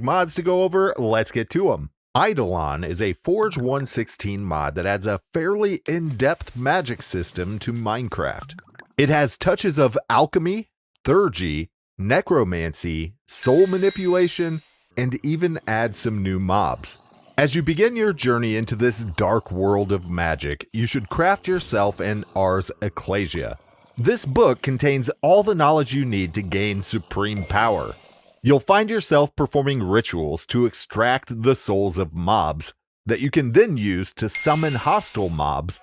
Mods to go over, let's get to them. Eidolon is a Forge 116 mod that adds a fairly in-depth magic system to Minecraft. It has touches of alchemy, theurgy, necromancy, soul manipulation, and even adds some new mobs. As you begin your journey into this dark world of magic, you should craft yourself an Ars Ecclesia. This book contains all the knowledge you need to gain supreme power. You'll find yourself performing rituals to extract the souls of mobs that you can then use to summon hostile mobs,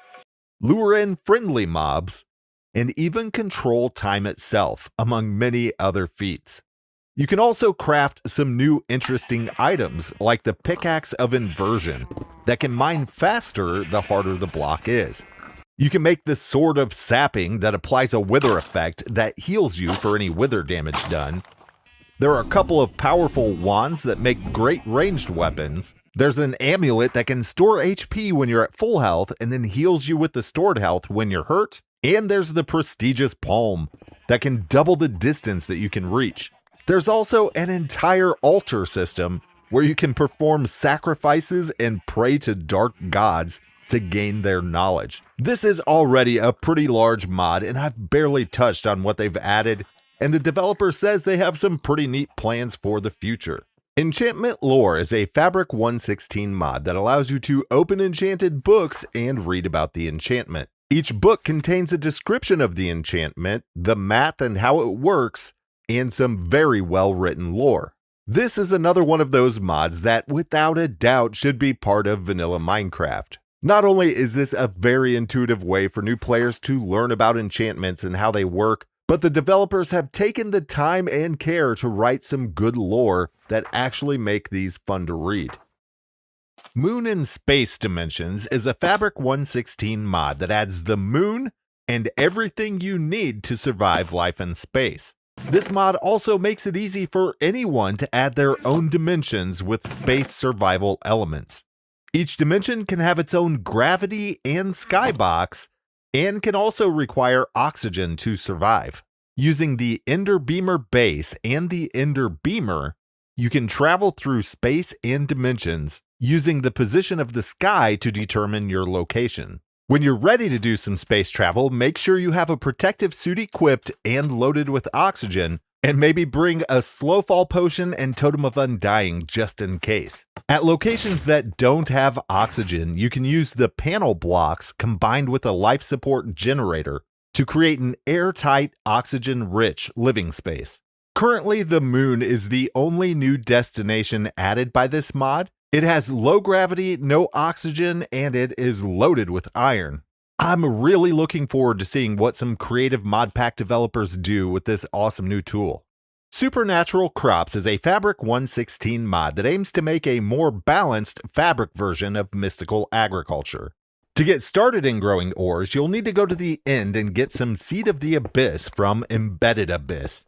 lure in friendly mobs, and even control time itself, among many other feats. You can also craft some new interesting items like the Pickaxe of Inversion that can mine faster the harder the block is. You can make the Sword of Sapping that applies a wither effect that heals you for any wither damage done. There are a couple of powerful wands that make great ranged weapons. There's an amulet that can store HP when you're at full health and then heals you with the stored health when you're hurt. And there's the prestigious palm that can double the distance that you can reach. There's also an entire altar system where you can perform sacrifices and pray to dark gods to gain their knowledge. This is already a pretty large mod, and I've barely touched on what they've added, and the developer says they have some pretty neat plans for the future. Enchantment Lore is a Fabric 116 mod that allows you to open enchanted books and read about the enchantment. Each book contains a description of the enchantment, the math and how it works, and some very well written lore. This is another one of those mods that without a doubt should be part of vanilla Minecraft. Not only is this a very intuitive way for new players to learn about enchantments and how they work, but the developers have taken the time and care to write some good lore that actually make these fun to read. Moon and Space Dimensions is a Fabric 116 mod that adds the moon and everything you need to survive life in space. This mod also makes it easy for anyone to add their own dimensions with space survival elements. Each dimension can have its own gravity and skybox, and can also require oxygen to survive. Using the Ender Beamer base and the Ender Beamer, you can travel through space and dimensions using the position of the sky to determine your location. When you're ready to do some space travel, make sure you have a protective suit equipped and loaded with oxygen, and maybe bring a slow fall potion and Totem of Undying just in case. At locations that don't have oxygen, you can use the panel blocks combined with a life support generator to create an airtight, oxygen-rich living space. Currently, the moon is the only new destination added by this mod. It has low gravity, no oxygen, and it is loaded with iron. I'm really looking forward to seeing what some creative mod pack developers do with this awesome new tool. Supernatural Crops is a Fabric 116 mod that aims to make a more balanced fabric version of mystical agriculture. To get started in growing ores, you'll need to go to the end and get some Seed of the Abyss from Embedded Abyss.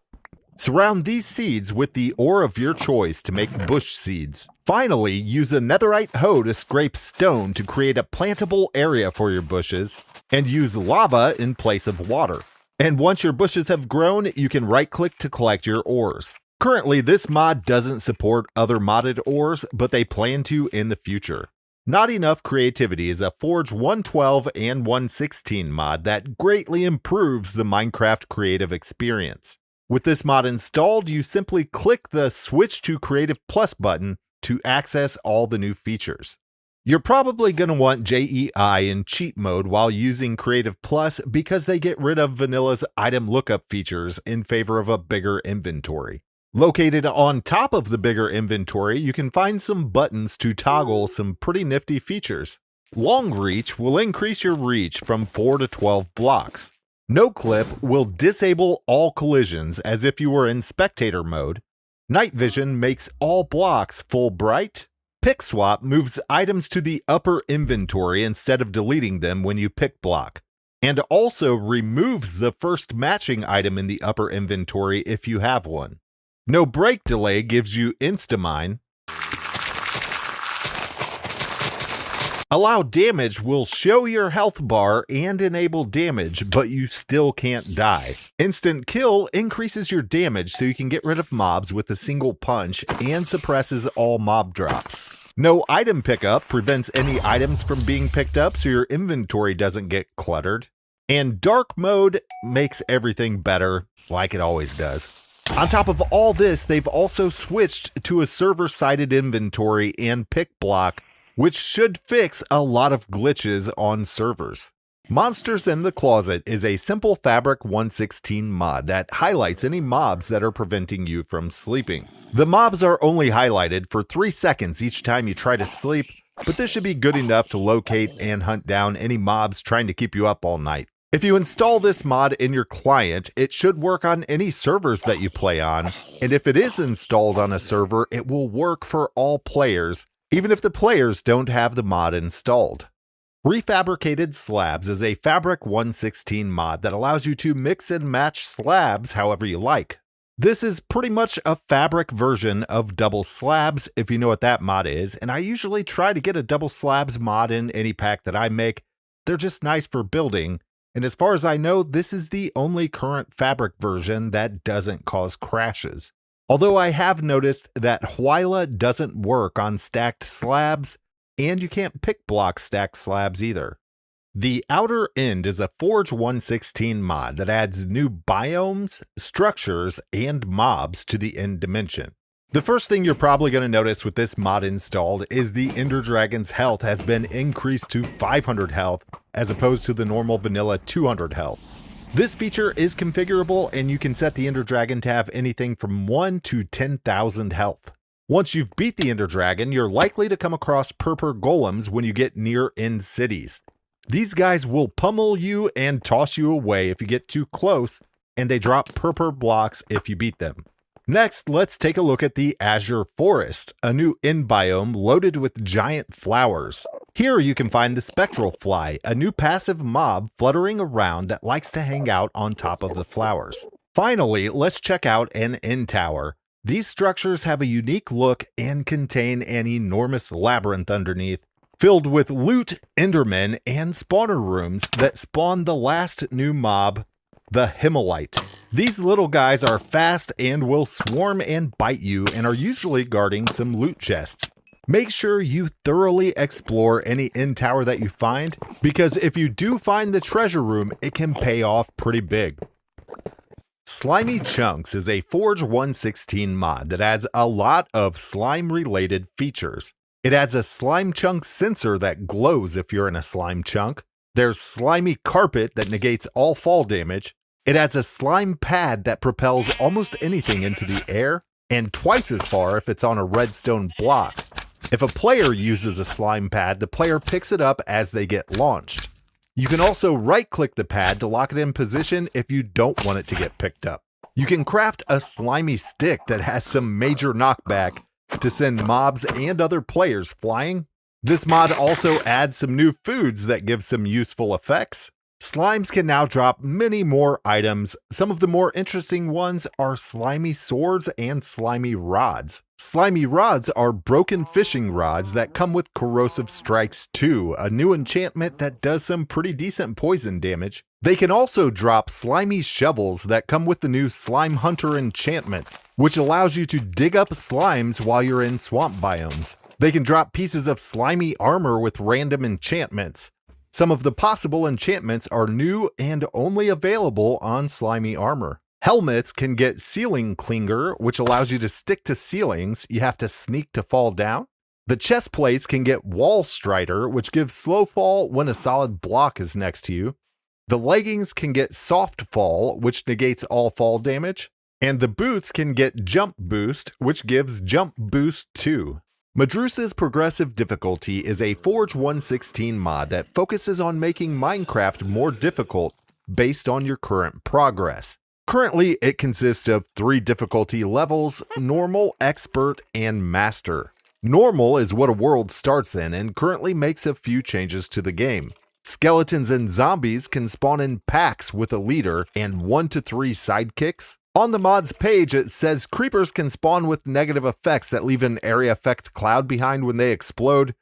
Surround these seeds with the ore of your choice to make bush seeds. Finally, use a netherite hoe to scrape stone to create a plantable area for your bushes, and use lava in place of water. And once your bushes have grown, you can right-click to collect your ores. Currently, this mod doesn't support other modded ores, but they plan to in the future. Not Enough Creativity is a Forge 112 and 116 mod that greatly improves the Minecraft creative experience. With this mod installed, you simply click the Switch to Creative Plus button to access all the new features. You're probably going to want JEI in cheat mode while using Creative Plus because they get rid of Vanilla's item lookup features in favor of a bigger inventory. Located on top of the bigger inventory, you can find some buttons to toggle some pretty nifty features. Long Reach will increase your reach from 4 to 12 blocks. No Clip will disable all collisions as if you were in spectator mode. Night Vision makes all blocks full bright. Pick Swap moves items to the upper inventory instead of deleting them when you pick block, and also removes the first matching item in the upper inventory if you have one. No Break Delay gives you Instamine. Allow damage will show your health bar and enable damage, but you still can't die. Instant kill increases your damage so you can get rid of mobs with a single punch and suppresses all mob drops. No item pickup prevents any items from being picked up so your inventory doesn't get cluttered. And dark mode makes everything better, like it always does. On top of all this, they've also switched to a server-sided inventory and pick block, which should fix a lot of glitches on servers. Monsters in the Closet is a simple Fabric 116 mod that highlights any mobs that are preventing you from sleeping. The mobs are only highlighted for 3 seconds each time you try to sleep, but this should be good enough to locate and hunt down any mobs trying to keep you up all night. If you install this mod in your client, it should work on any servers that you play on, and if it is installed on a server, it will work for all players, even if the players don't have the mod installed. Refabricated Slabs is a Fabric 116 mod that allows you to mix and match slabs however you like. This is pretty much a Fabric version of Double Slabs, if you know what that mod is, and I usually try to get a Double Slabs mod in any pack that I make. They're just nice for building, and as far as I know, this is the only current Fabric version that doesn't cause crashes. Although I have noticed that Hwyla doesn't work on stacked slabs, and you can't pick block stacked slabs either. The Outer End is a Forge 116 mod that adds new biomes, structures, and mobs to the end dimension. The first thing you're probably going to notice with this mod installed is the Ender Dragon's health has been increased to 500 health as opposed to the normal vanilla 200 health. This feature is configurable and you can set the Ender Dragon to have anything from 1 to 10,000 health. Once you've beat the Ender Dragon, you're likely to come across purple golems when you get near end cities. These guys will pummel you and toss you away if you get too close, and they drop purple blocks if you beat them. Next, let's take a look at the Azure Forest, a new end biome loaded with giant flowers. Here you can find the Spectral Fly, a new passive mob fluttering around that likes to hang out on top of the flowers. Finally, let's check out an end tower. These structures have a unique look and contain an enormous labyrinth underneath, filled with loot, endermen, and spawner rooms that spawn the last new mob, the Himmelite. These little guys are fast and will swarm and bite you and are usually guarding some loot chests. Make sure you thoroughly explore any end tower that you find, because if you do find the treasure room, it can pay off pretty big. Slimy Chunks is a Forge 116 mod that adds a lot of slime-related features. It adds a slime chunk sensor that glows if you're in a slime chunk. There's Slimy Carpet that negates all fall damage. It adds a slime pad that propels almost anything into the air, and twice as far if it's on a redstone block. If a player uses a slime pad, the player picks it up as they get launched. You can also right-click the pad to lock it in position if you don't want it to get picked up. You can craft a slimy stick that has some major knockback to send mobs and other players flying. This mod also adds some new foods that give some useful effects. Slimes can now drop many more items. Some of the more interesting ones are slimy swords and slimy rods. Slimy rods are broken fishing rods that come with Corrosive Strikes 2, a new enchantment that does some pretty decent poison damage. They can also drop slimy shovels that come with the new Slime Hunter enchantment, which allows you to dig up slimes while you're in swamp biomes. They can drop pieces of slimy armor with random enchantments. Some of the possible enchantments are new and only available on slimy armor. Helmets can get Ceiling Clinger, which allows you to stick to ceilings. You have to sneak to fall down. The chest plates can get Wall Strider, which gives slow fall when a solid block is next to you. The leggings can get Soft Fall, which negates all fall damage. And the boots can get Jump Boost, which gives Jump Boost too. Madrusa's Progressive Difficulty is a Forge 116 mod that focuses on making Minecraft more difficult based on your current progress. Currently, it consists of 3 difficulty levels: Normal, Expert, and Master. Normal is what a world starts in and currently makes a few changes to the game. Skeletons and zombies can spawn in packs with a leader and 1 to 3 sidekicks. On the mods page, it says creepers can spawn with negative effects that leave an area effect cloud behind when they explode.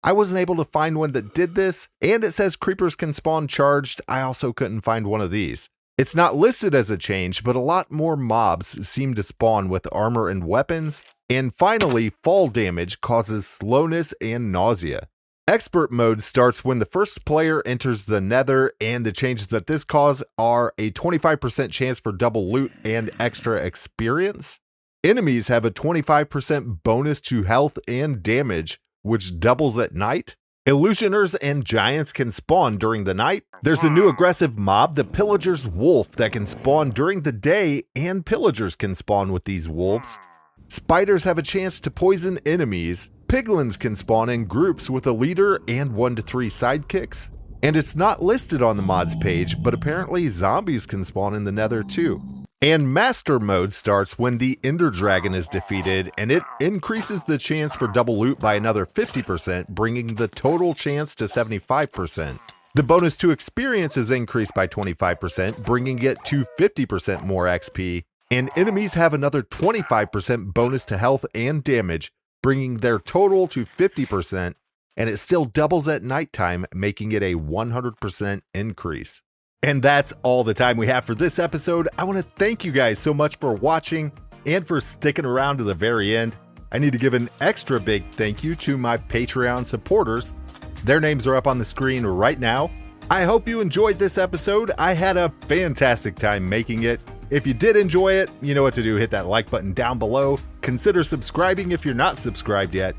I wasn't able to find one that did this, and it says creepers can spawn charged. I also couldn't find one of these. It's not listed as a change, but a lot more mobs seem to spawn with armor and weapons. And finally, fall damage causes slowness and nausea. Expert mode starts when the first player enters the Nether, and the changes that this cause are a 25% chance for double loot and extra experience. Enemies have a 25% bonus to health and damage, which doubles at night. Illusioners and giants can spawn during the night. There's a new aggressive mob, the Pillager's Wolf, that can spawn during the day, and pillagers can spawn with these wolves. Spiders have a chance to poison enemies. Piglins can spawn in groups with a leader and 1 to 3 sidekicks. And it's not listed on the mods page, but apparently zombies can spawn in the Nether too. And Master Mode starts when the Ender Dragon is defeated, and it increases the chance for double loot by another 50%, bringing the total chance to 75%. The bonus to experience is increased by 25%, bringing it to 50% more XP, and enemies have another 25% bonus to health and damage, bringing their total to 50%, and it still doubles at nighttime, making it a 100% increase. And that's all the time we have for this episode. I want to thank you guys so much for watching and for sticking around to the very end. I need to give an extra big thank you to my Patreon supporters. Their names are up on the screen right now. I hope you enjoyed this episode. I had a fantastic time making it. If you did enjoy it, you know what to do. Hit that like button down below. Consider subscribing if you're not subscribed yet.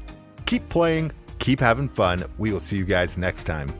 Keep playing, keep having fun. We will see you guys next time.